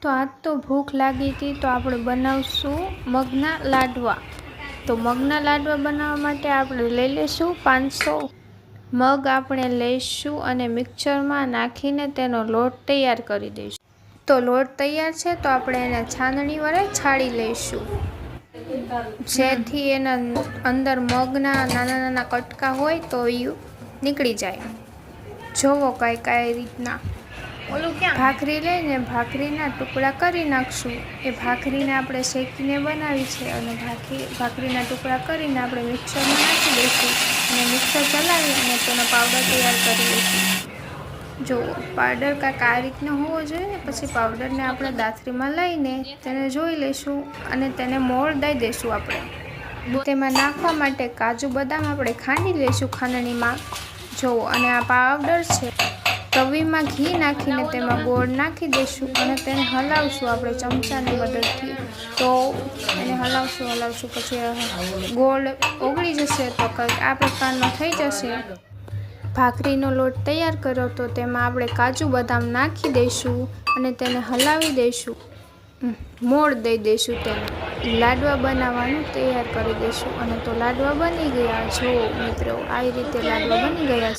તો આજ તો ભૂખ લાગી હતી તો આપણે બનાવશું મગના લાડવા। તો મગના લાડવા બનાવવા માટે આપણે લઈ લઈશું 500 મગ આપણે લઈશું અને મિક્સરમાં નાખીને તેનો લોટ તૈયાર કરી દઈશું। તો લોટ તૈયાર છે તો આપણે એને છાનણી વડે છાળી લઈશું, જેથી એના અંદર મગના નાના નાના કટકા હોય તો એ નીકળી જાય। જોવો કઈ રીતના ભાખરી લઈને ભાખરીના ટુકડા કરી નાખશું। એ ભાખરીને આપણે શેકીને બનાવી છે અને ભાખરીના ટુકડા કરીને આપણે મિક્સરમાં નાખી દઈશું અને મિક્સર ચલાવી અને તેનો પાવડર તૈયાર કરી લઈશું। જો પાવડર કાંઈક આ રીતનો હોવો જોઈએ ને, પછી પાવડરને આપણે દાથરીમાં લઈને તેને જોઈ લઈશું અને તેને મોળ દઈ દઈશું। આપણે તેમાં નાખવા માટે કાજુ બદામ આપણે ખાંડી લઈશું ખાંડણીમાં। જોવો અને આ પાવડર છે તવીમાં ઘી નાખીને તેમાં ગોળ નાખી દઈશું અને તેને હલાવશું આપણે ચમચાની મદદથી। તો એને હલાવશું પછી ગોળ ઓગળી જશે તો કંઈક આ પ્રકારનો થઈ જશે। ભાખરીનો લોટ તૈયાર કર્યો તો તેમાં આપણે કાજુ બદામ નાખી દઈશું અને તેને હલાવી દઈશું, મોળ દઈ દઈશું, તેને લાડવા બનાવવાનું તૈયાર કરી દઈશું। અને તો લાડવા બની ગયા। જો મિત્રો, આવી રીતે લાડવા બની ગયા।